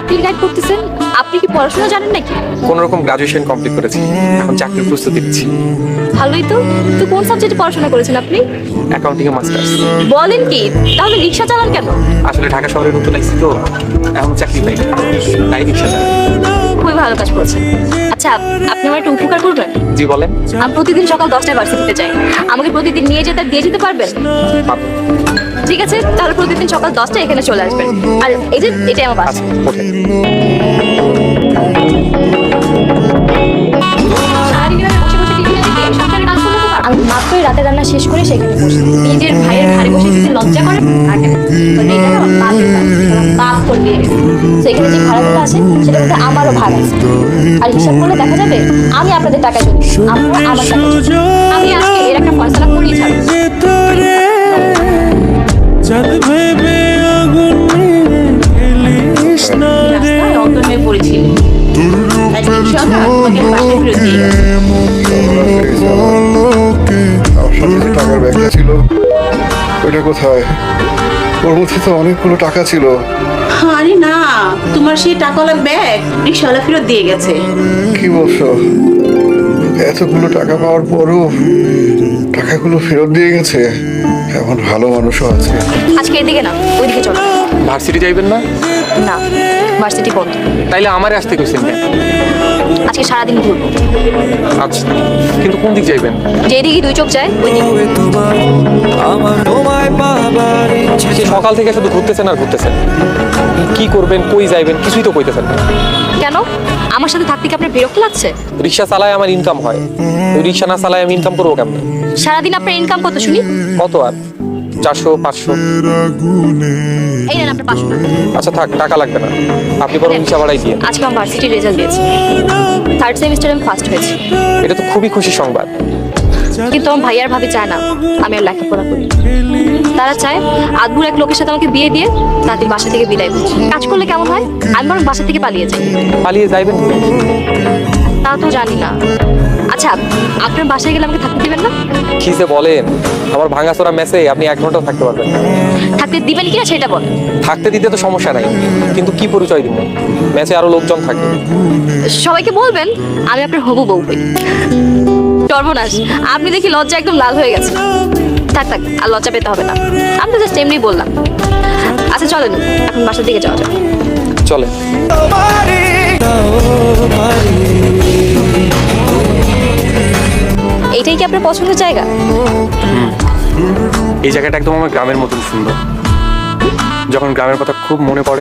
চাকরির গাইড করতেছেন, আপনি কি পড়াশোনা জানেন নাকি? কোন রকম গ্রাজুয়েশন কমপ্লিট করেছি, এখন চাকরির প্রস্তুতি নিচ্ছি। ভালোই তো। তো কোন সাবজেক্টে পড়াশোনা করেছেন আপনি? অ্যাকাউন্টিং এ মাস্টার্স। বলেন কি? তাহলে রিক্সা চালান কেন? আসলে ঢাকা শহরে নতুন আইছি তো, এখন চাকরি পাই তাই রিক্সা চালাই। খুবই ভালো কাজ করেছেন। আচ্ছা, আপনি আমার একটু উপকার করবেন? জি বলেন। আমি প্রতিদিন সকাল 10টায় ভার্সিটিতে যাই, আমাকে প্রতিদিন নিয়ে যেতে আর দিয়ে যেতে পারবেন? ঠিক আছে, তাহলে প্রতিদিন সকাল 10টায় এখানে চলে আসবেন। আর এই যে এটাই আমার বাস। আচ্ছা ওঠে। সারাদিন আমি বসে বসে টিভি না দেখে সংসারের কাজ করবো তো? আমি মাত্রই রাতে রান্না শেষ করে সেখানে বসে নিজের ভাইয়ের ঘাড়ে বসে যদি লজ্জা করে থাকে না। কারণ এটা আমার বাপের কাজ, আমার বাপ করে দিয়ে গেছে। সেখানে যে ভাড়াগুলো আছে সেটার মধ্যে আমারও ভাগ আছে। আর হিসাব করলে দেখা যাবে আমি আপনাদের টাকা চলি, আপনারা আমার টাকা চলি। আমি আজকে এর একটা ফয়সালা করেই ছাড়বো। রাস্তায় অন্তর হয়ে পড়েছিল, তাই রিক্সাওয়ালা আমাকে বাসায় ফেরত দিয়ে গেছে। আমার সাথে যে টাকার ব্যাগটা ছিল ওইটা কোথায়? ওর মধ্যে তো অনেকগুলো টাকা ছিল। আরে না, তোমার সেই টাকাওয়ালা ব্যাগ রিক্সাওয়ালা ফেরত দিয়ে গেছে। কি বলছো? এতগুলো টাকা পাওয়ার পরও টাকাগুলো ফেরত দিয়ে গেছে? এমন ভালো মানুষও আছে। আজকে এদিকে না, ওইদিকে চলো। ভার্সিটি যাইবেন না? না, ভার্সিটি বন্ধ। তাইলে আমারে আসতে কইছেন কেন? আজকে সারাদিন ঘুরবো। আচ্ছা, কিন্তু কোন দিক যাইবেন? যেদিকে দুই চোখ যায় ওই দিকে। সে সকাল থেকে শুধু ঘুরতেছেন আর ঘুরতেছেন। কি করবেন, কই যাইবেন কিছুই তো কইতেছেন না। কেন? আমার সাথে থাকতে কি আপনার বিরক্ত লাগছে? রিক্সা চালায় আমার ইনকাম হয়, ওই রিক্সা না চালায় আমি ইনকাম করবো কেমন? সারাদিন আপনার ইনকাম কত শুনি? কত আর 400 500। এই নেন আপনার 500 টাকা। আচ্ছা থাক, টাকা লাগবে না, আপনি বরং রিক্সা ভাড়াই দিয়ে। আজকে আমার ভার্সিটির রেজাল্ট দিয়েছে, 3rd সেমিস্টারে আমি ফার্স্ট হয়েছি। এটা তো খুবই খুশি সংবাদ। কিন্তু আমার ভাই আর ভাবি চায় না আমি আর লেখাপড়া করি। তারা চায় আদবুর এক লোকের সাথে আমাকে বিয়ে দিয়ে তাদের বাসা থেকে বিদায় করছি। কাজ করলে কেমন হয়? আমি বরং বাসা থেকে পালিয়ে যাই। পালিয়ে যাইবেন? তা তো জানি না। আচ্ছা, আপনার বাসায় গেলে আমাকে থাকতে দিবেন না? কি যে বলেন, আমার ভাঙাচোরা মেসে আপনি 1 ঘন্টাও থাকতে পারবেন না। থাকতে দিবেন কিনা সেটা বলেন। থাকতে দিতে তো সমস্যা নাই, কিন্তু কি পরিচয় দিব? মেসে আরো লোকজন থাকে। সবাইকে বলবেন আমি আপনার হবু বউ হই। সর্বনাশ, আপনি দেখি লজ্জা একদম লাল হয়ে গেছে। থাক থাক, আর লজ্জা পেতে হবে না, আমি তো জাস্ট এমনি বললাম। আচ্ছা চলেন, এখন বাসার দিকে যাওয়া যাক। চলে। এইটাই কি আপনার পছন্দের জায়গা? এই জায়গাটা একদম আমার গ্রামের মতন সুন্দর। যখন গ্রামের কথা খুব মনে পড়ে